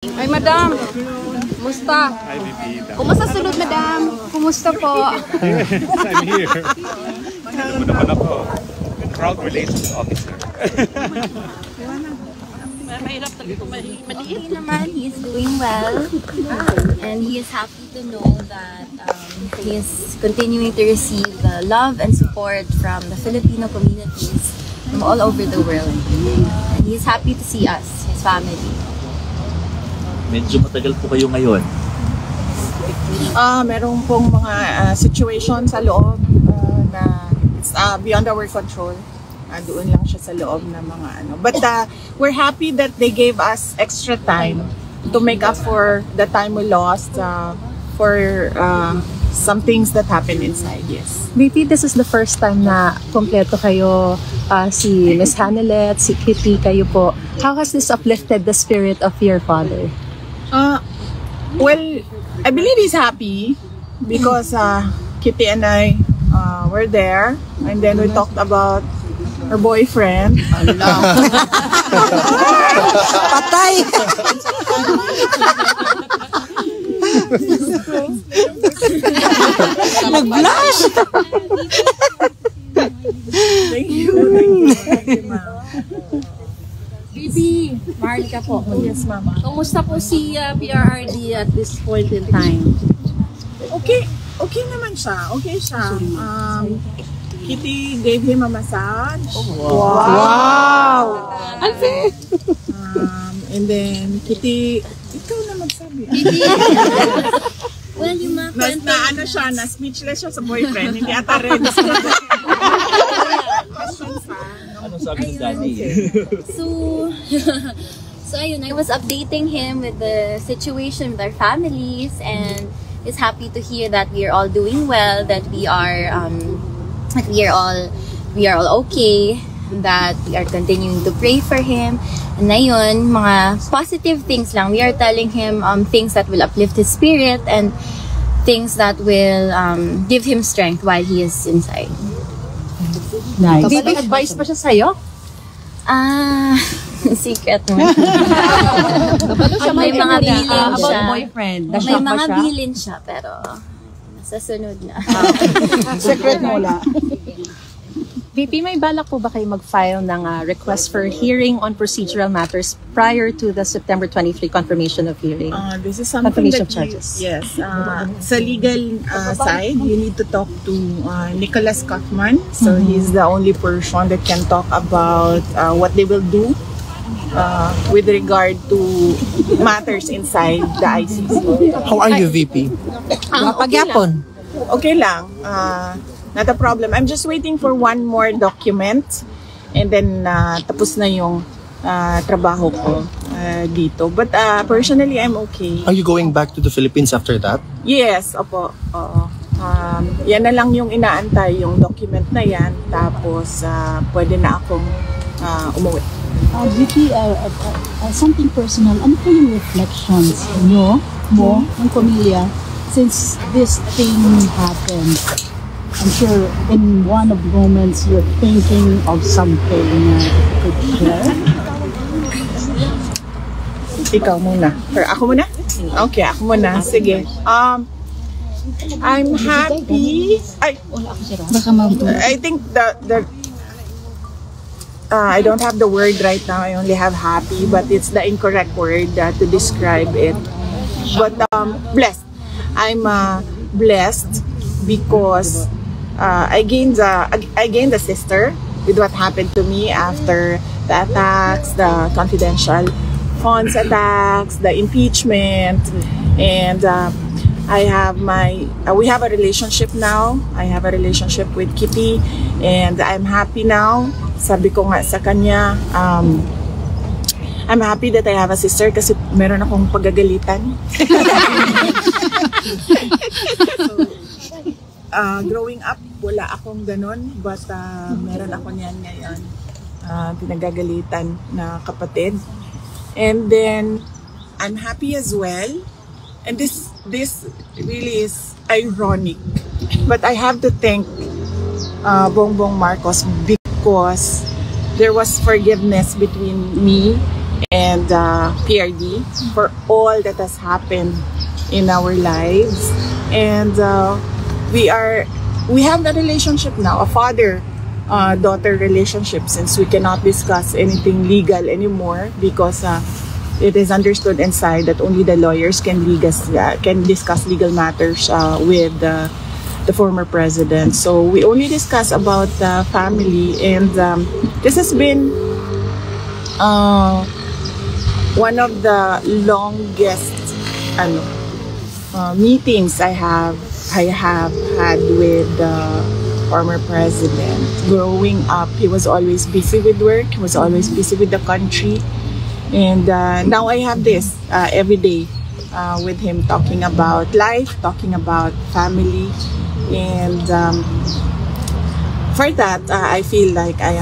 Ay, madam. Kumusta? Hi, Bibita. Kumusta sulod, madam? Kumusta po? Yes, I'm here. Ano mo naman ako? Crowd Relations Officer. Mahirap talaga maliit. Okay naman, he is doing well. And he is happy to know that he is continuing to receive the love and support from the Filipino communities from all over the world. And he is happy to see us, his family. Medyo matagal po kayo ngayon. Meron pong mga situation sa loob na it's beyond our control. Doon lang siya sa loob ng mga ano. But we're happy that they gave us extra time to make up for the time we lost for some things that happened inside, yes. VP, this is the first time na kompleto kayo, si Miss Hanelet, si Kitty, kayo po. How has this uplifted the spirit of your father? Well, I believe he's happy because Kitty and I were there, and then we talked about her boyfriend. Patay! Nag-blush! Thank you. Thank you, ma'am. Bibi, Maharlika po. Yes, mama. Kumusta po si PRRD at this point in time? Okay naman siya. Okay siya. Kitty gave him a massage. Wow! And then Kitty, ikaw na magsabi. Well, yung mga kwento... Ano siya, na speechless siya sa boyfriend. Hindi ata ready. Ano sabi ng daddy? So ayun, I was updating him with the situation with our families, and is happy to hear that we are all doing well, that we are all okay, that we are continuing to pray for him. And ayun, mga positive things lang. We are telling him things that will uplift his spirit and things that will give him strength while he is inside. Nice. May advice pa siya sa'yo? Secret mo. May mga bilin siya. Boyfriend. May mga bilin siya, pero sa sunod na. Secret mo lang. VP, may balak po ba kayo mag-file ng request for hearing on procedural matters prior to the September 23 confirmation of hearing? This is something Confirmation that charges. Yes. Sa legal side, you need to talk to Nicholas Kaufman. So he's the only person that can talk about what they will do with regard to matters inside the ICC. How are you, VP? Okay lang. Not a problem. I'm just waiting for one more document, and then tapos na yung trabaho ko dito. But personally, I'm okay. Are you going back to the Philippines after that? Yes, opo. Oo. Yan na lang yung inaantay, yung document na yan. Tapos pwede na akong umuwi. VP, something personal. Ano po yung reflections mo, ng pamilya, since this thing happened? I'm sure in one of the moments you're thinking of something you could share. Ikaw muna. Or ako muna? Okay, ako muna. Sige. I'm happy. I think I don't have the word right now. I only have happy, but it's the incorrect word to describe it. But blessed. I'm blessed because I gained a sister with what happened to me after the attacks, the confidential funds attacks, the impeachment, and I have we have a relationship now. I have a relationship with Kitty, and I'm happy now. Sabi ko nga sa kanya, I'm happy that I have a sister kasi meron akong pagagalitan. Growing up, wala akong ganun, but meron ako niyan ngayon. Pinagagalitan na kapatid. And then, I'm happy as well. And this really is ironic. But I have to thank Bongbong Marcos because there was forgiveness between me and PRD for all that has happened in our lives. And we have the relationship now, a father-daughter relationship, since we cannot discuss anything legal anymore because it is understood inside that only the lawyers can discuss legal matters with the former president. So we only discuss about the family, and this has been one of the longest meetings I have had with the former president. Growing up, he was always busy with work, he was always busy with the country, and now I have this every day with him, talking about life, talking about family, and for that I feel like I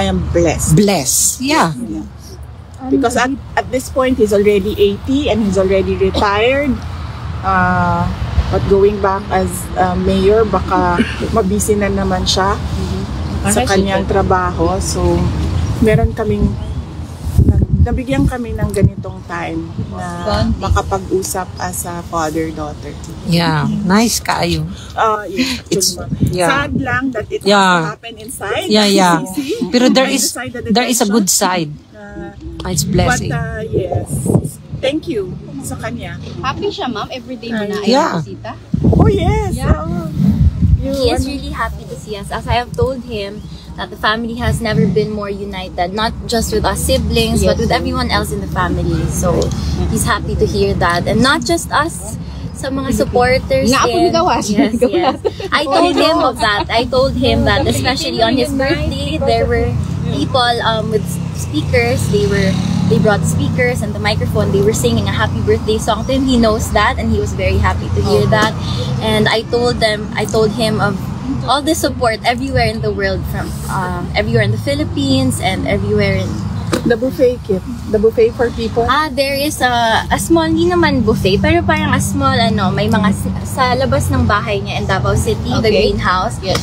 am blessed. Blessed, yeah. Because at this point he's already 80 and he's already retired. But going back as mayor, baka mabisi na naman siya sa kanyang trabaho. So nabigyan kami ng ganitong time na makapag-usap as a father-daughter. Yeah, nice kayo. Yes, sad lang that it has to happen inside. Yeah. Pero there is a good side. It's blessing. But yes, thank you sa kanya. Happy siya, ma'am? Everyday mo na bisita? Oh, yes. Yeah. He is really happy to see us. As I have told him, that the family has never been more united, not just with us siblings, but with everyone else in the family. So, he's happy to hear that. And not just us, sa mga supporters din. Yes. I told him of that. I told him that especially on his birthday, there were people with speakers. They brought speakers and the microphone. They were singing a happy birthday song to him. He knows that, and he was very happy to hear that. And I told him of all the support everywhere in the world, from everywhere in the Philippines and everywhere in the buffet kit. The buffet for people. There is a small, hindi naman buffet, pero parang a small may mga sa labas ng bahay niya in Davao City, the greenhouse. Yes.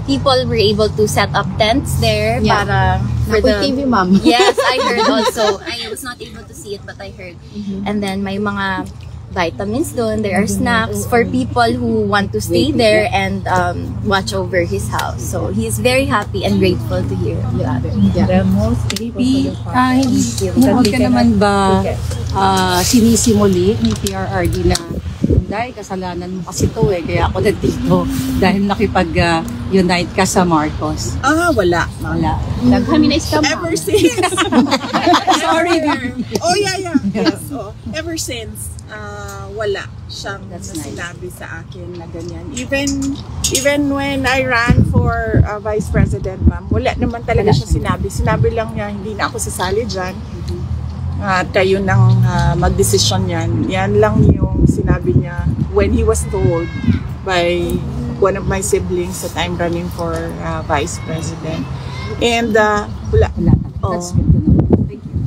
People were able to set up tents there para for the TV, ma'am. Yes, I heard also. I was not able to see it, but I heard. And then may mga vitamins doon. There are snacks for people who want to stay there and watch over his house. So he's very happy and grateful to hear that. Hindi ka naman ba sinisimuli ni PRRD na dahil kasalanan mo kasi to kaya ako nandito dahil nakipag-unite ka sa Marcos? Wala. Ever since. Sorry. Oh, yeah. Yes. Ever since, wala siyang sinabi sa akin na ganyan. Even when I ran for Vice President, ma'am, wala naman talaga siya sinabi. Sinabi lang niya, hindi na ako sasali dyan. At kayo nang mag-desisyon yan. Yan lang yung sinabi niya when he was told by one of my siblings that I'm running for Vice President. And wala. That's good to know. Thank you.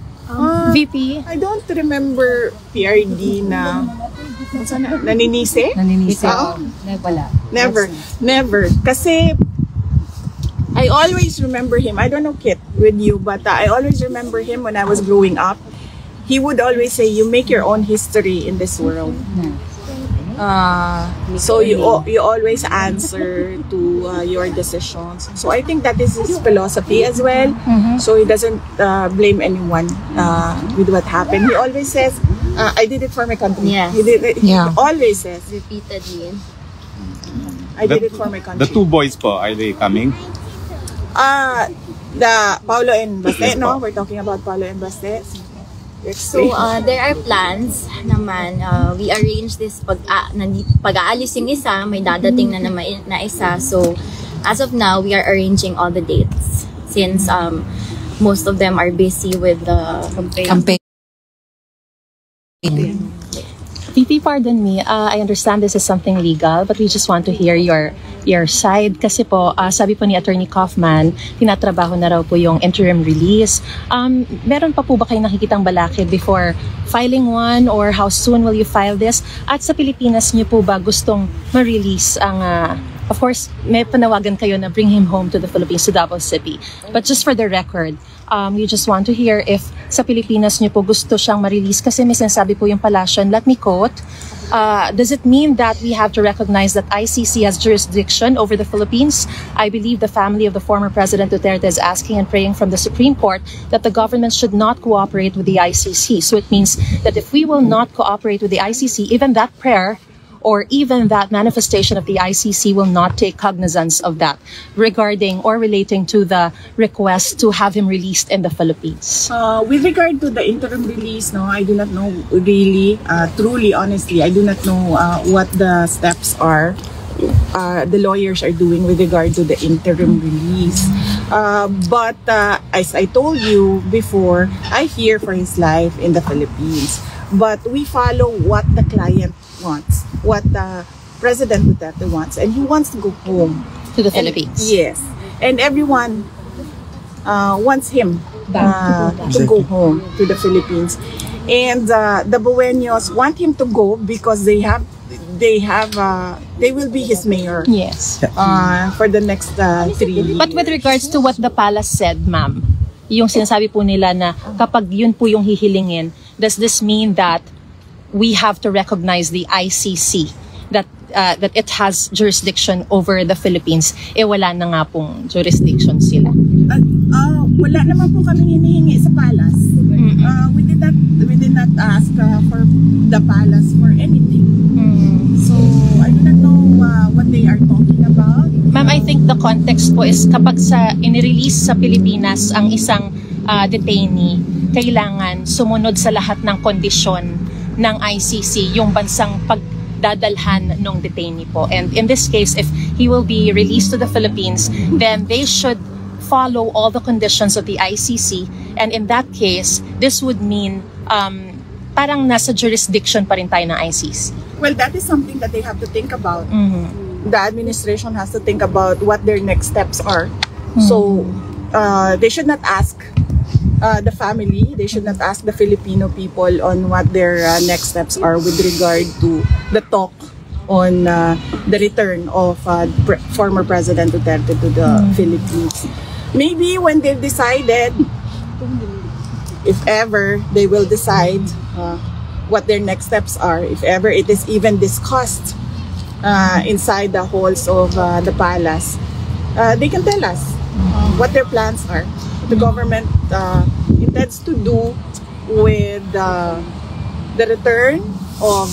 VP? I don't remember PRD na naninisi? Wala. Never. Kasi I always remember him. I don't know, Kit, with you, but I always remember him when I was growing up. He would always say, you make your own history in this world. So you always answer to your decisions. So I think that is his philosophy as well. So he doesn't blame anyone with what happened. He always says, I did it for my country. Yes. He always says Repeatedly. I did it for my country. The two boys po, are they coming? The Paulo and Baste, no? We're talking about Paulo and Baste. So, there are plans naman. We arrange this pag-aalis yung isa, may dadating na naman na isa. So, as of now, we are arranging all the dates since most of them are busy with the campaign. VP, pardon me. I understand this is something legal, but we just want to hear your side. Kasi po, sabi po ni Attorney Kaufman, tinatrabaho na raw po yung interim release. Meron pa po ba kayong nakikitang balakid before filing one, or how soon will you file this? At sa Pilipinas niyo po ba gustong ma-release ang of course, may panawagan kayo na bring him home to the Philippines, to Davao City. But just for the record, you just want to hear if sa Pilipinas niyo po gusto siyang ma-release, kasi may sinasabi po yung palasyo. And let me quote, does it mean that we have to recognize that ICC has jurisdiction over the Philippines? I believe the family of the former President Duterte is asking and praying from the Supreme Court that the government should not cooperate with the ICC. So it means that if we will not cooperate with the ICC, even that prayer or even that manifestation of the ICC will not take cognizance of that regarding or relating to the request to have him released in the Philippines. With regard to the interim release, no, I do not know really, truly, honestly, I do not know what the steps are the lawyers are doing with regard to the interim release. But as I told you before, I fear for his life in the Philippines. But we follow what the client wants, what President Duterte wants, and he wants to go home to the Philippines. Yes, and everyone wants him to go home to the Philippines, and the Buenos want him to go because they will be his mayor. Yes. For the next 3 years. But with regards to what the palace said, ma'am, yung sinasabi po nila na kapag yun po yung hihilingin, does this mean that we have to recognize the ICC, that it has jurisdiction over the Philippines? Wala na nga pong jurisdiction sila. Wala naman po kami hinihingi sa palace. We did not ask for the palace for anything. So I do not know what they are talking about. Ma'am, I think the context po is kapag inirelease sa Pilipinas ang isang detainee, kailangan sumunod sa lahat ng kondisyon ng ICC yung bansang pagdadalhan ng detainee po. And in this case, if he will be released to the Philippines, then they should follow all the conditions of the ICC. And in that case, this would mean parang nasa jurisdiction pa rin tayo ng ICC. Well, that is something that they have to think about. The administration has to think about what their next steps are. So they should not ask the family, they should not ask the Filipino people on what their next steps are with regard to the talk on the return of former President Duterte to the Philippines. Maybe when they've decided, if ever they will decide what their next steps are, if ever it is even discussed inside the halls of the palace, they can tell us what their plans are. The government intends to do with the return of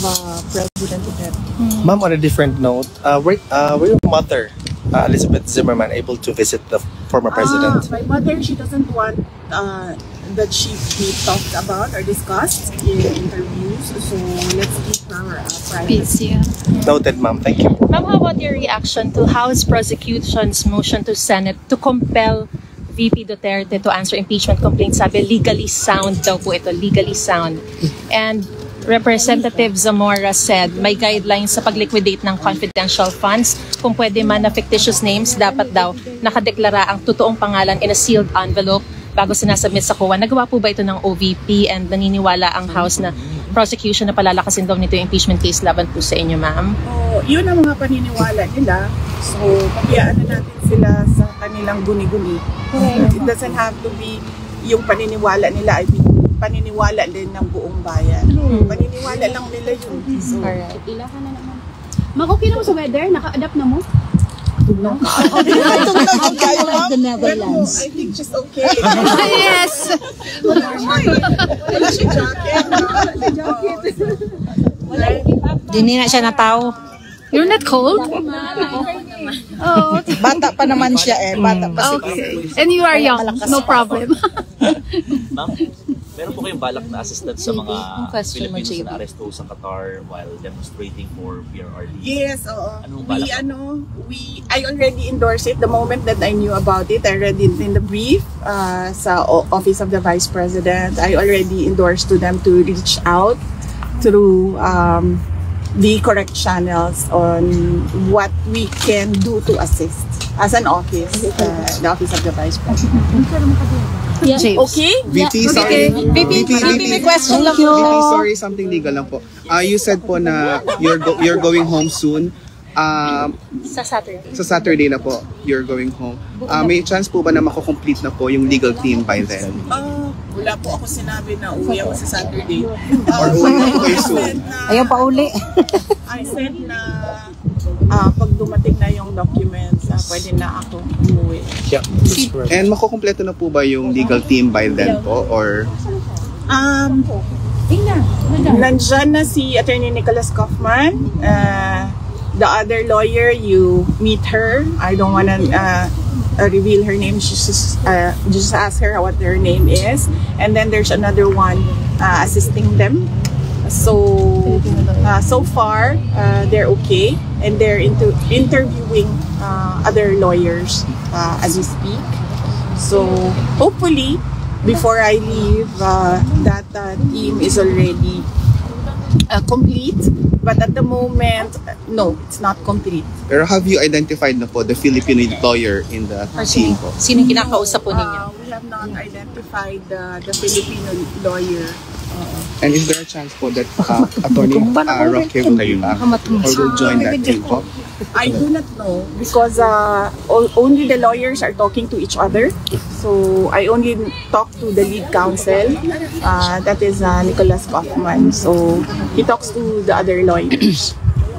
President Duterte. Ma'am, on a different note, were your mother, Elizabeth Zimmerman, able to visit the former president? My mother, she doesn't want that she be talked about or discussed in interviews, so let's keep her private. Noted, ma'am. Thank you. Ma'am, how about your reaction to House prosecution's motion to Senate to compel VP Duterte to answer impeachment complaints? Sabi, legally sound daw po ito, legally sound. And Representative Zamora said may guidelines sa pag-liquidate ng confidential funds. Kung pwede man na fictitious names, dapat daw nakadeklara ang totoong pangalan in a sealed envelope bago sinasubmit sa COA. Nagawa po ba ito ng OVP, and naniniwala ang House na prosecution na palalakasin daw nito yung impeachment case laban po sa inyo, ma'am? Yun ang mga paniniwala nila. So, pabayaan na natin sila sa kanilang guni-guni. It doesn't have to be yung paniniwala nila ay paniniwala din ng buong bayan. Paniniwala lang nila yun. So, Ila ka na naman. Mag, okay na mo sa weather? Naka-adapt na mo? no. The Netherlands. I think just okay. Yes! Wala siya jacket. Dini na siya na tao. You're not cold? Oh, Bata pa naman siya Bata pa okay. And you are young, no problem. Ma'am, meron po kayong balak na assistant sa mga Filipinos na aresto sa Qatar while demonstrating for PRRD? Yes, oo. Anong balak? I already endorsed it the moment that I knew about it. I read it in the brief sa Office of the Vice President. I already endorsed to them to reach out through the correct channels on what we can do to assist as an office, the Office of the Vice President. Okay? VP, sorry. VP, may question lang po. VP, sorry, something legal lang po. You said po na you're going home soon. Sa Saturday. Sa Saturday na po, you're going home. May chance po ba na mako-complete na po yung legal team by then? Wala po ako sinabi na uwi ako sa Saturday. Or uwi na po kayo soon? Ayaw pa uli. I said na pag dumating na yung documents, pwede na ako umuwi. Yeah, that's correct. And makukompleto na po ba yung legal team by then po? Or nandyan na si Attorney Nicholas Kaufman. The other lawyer, you meet her. I don't wanna reveal her name. Just ask her what her name is. And then there's another one assisting them. So far, they're okay. And they're interviewing other lawyers as we speak. So hopefully, before I leave, that team is already complete. But at the moment, no, it's not complete. Pero have you identified na po the Filipino lawyer in the team po? Sino yung kinakausap po ninyo? We have not identified the Filipino lawyer. And is there a chance po that Attorney Roque will be back or will join that team po? I do not know because only the lawyers are talking to each other. So I only talk to the lead counsel, that is Nicholas Kaufman. So he talks to the other lawyers.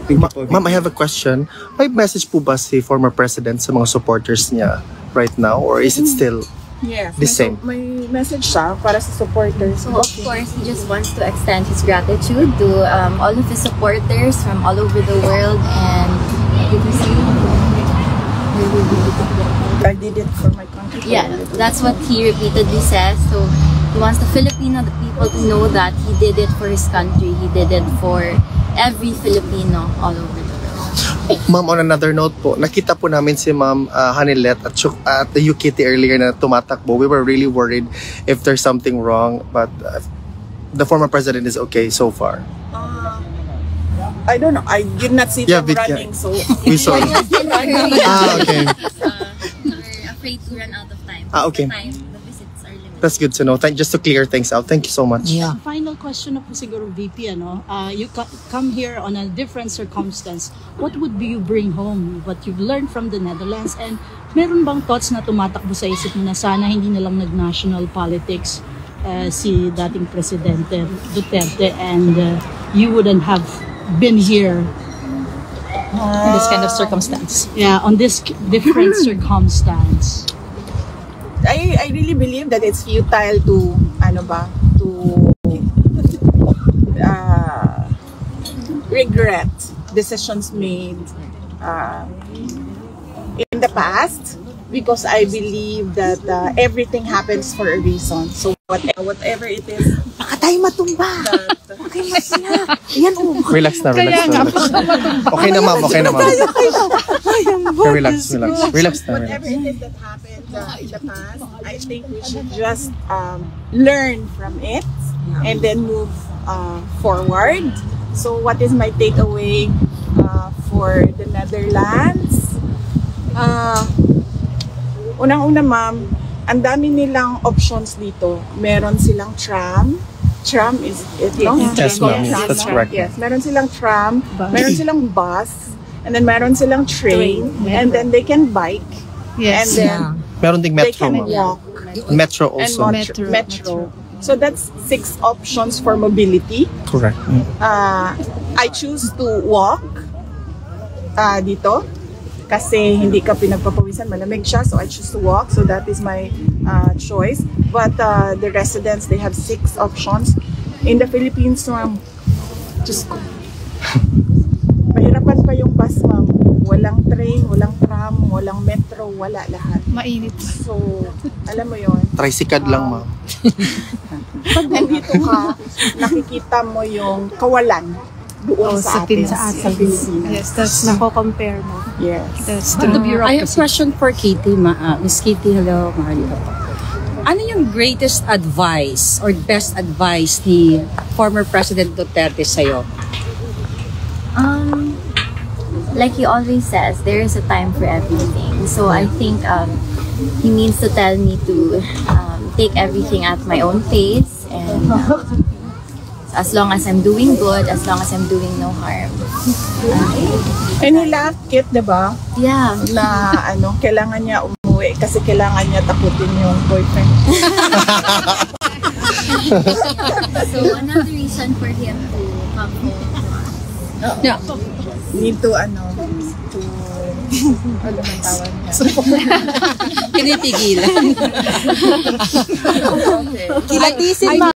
Ma'am, I have a question. May message po ba si former president sa mga supporters niya right now, or is it still the same? May message siya para sa supporters. So of course, he just wants to extend his gratitude to all of his supporters from all over the world, and I did it for my country. Yeah, that's what he repeatedly says. So he wants the people to know that he did it for his country. He did it for every Filipino all over the world. Ma'am, on another note po, nakita po namin si Ma'am Hanilet at the UKT earlier na tumatakbo. We were really worried if there's something wrong, but the former president is okay so far. I don't know. I did not see them running, so we saw. Okay. We're afraid to run out of time. Okay. The visits are limited. That's good to know. Just to clear things out. Thank you so much. Yeah. Final question na po siguro, VP, you come here on a different circumstance. What would you bring home? What you've learned from the Netherlands? And meron bang thoughts na tumatakbo sa isip mo na sana hindi na lang nag-national politics si dating Presidente Duterte and you wouldn't have been here In this kind of circumstance. Yeah, on this different circumstance. I really believe that it's futile to regret decisions made in the past, because I believe that everything happens for a reason. So whatever it is, baka tayo matumba. Okay na sila. Yan Relax na, relax na. Okay na ma'am, okay na ma'am. Relax na. Whatever it is that happened in the past, I think we should just learn from it and then move forward. So what is my takeaway for the Netherlands? Unang-una ma'am, ang dami nilang options dito. Meron silang tram. Tram is it, no? Yes, ma'am. That's correct. Yes, meron silang tram, meron silang bus, and then meron silang train, and then they can bike. Yes. And then meron ding they metro, can ma'am. walk. Metro also. And metro. So that's 6 options for mobility. Correct. I choose to walk dito kasi hindi ka pinagpapawisan, malamig siya, so I choose to walk. So that is my choice. But the residents, they have 6 options. In the Philippines, ma'am, just mahirapan pa yung bus, ma'am. Walang train, walang tram, walang metro, wala lahat. Mainit. So, alam mo yon. Tricycad lang, ma'am. Pag nandito ka, nakikita mo yung kawalan doon sa atin, sa Pilipinas. Yes, that's nako-compare mo. Yes. That's I have a question for Katie, Miss Katie. Hello, Maharlika po. Ano yung greatest advice or best advice ni former President Duterte sa'yo? Like he always says, there is a time for everything. So I think he means to tell me to take everything at my own pace, and as long as I'm doing good, as long as I'm doing no harm. And he laughed it, diba? Yeah. Na kailangan niya umuwi kasi kailangan niya takutin yung boyfriend. So another reason for him to come home. Yeah. Need to ano man tawag niya? Pinipigilan. Okay.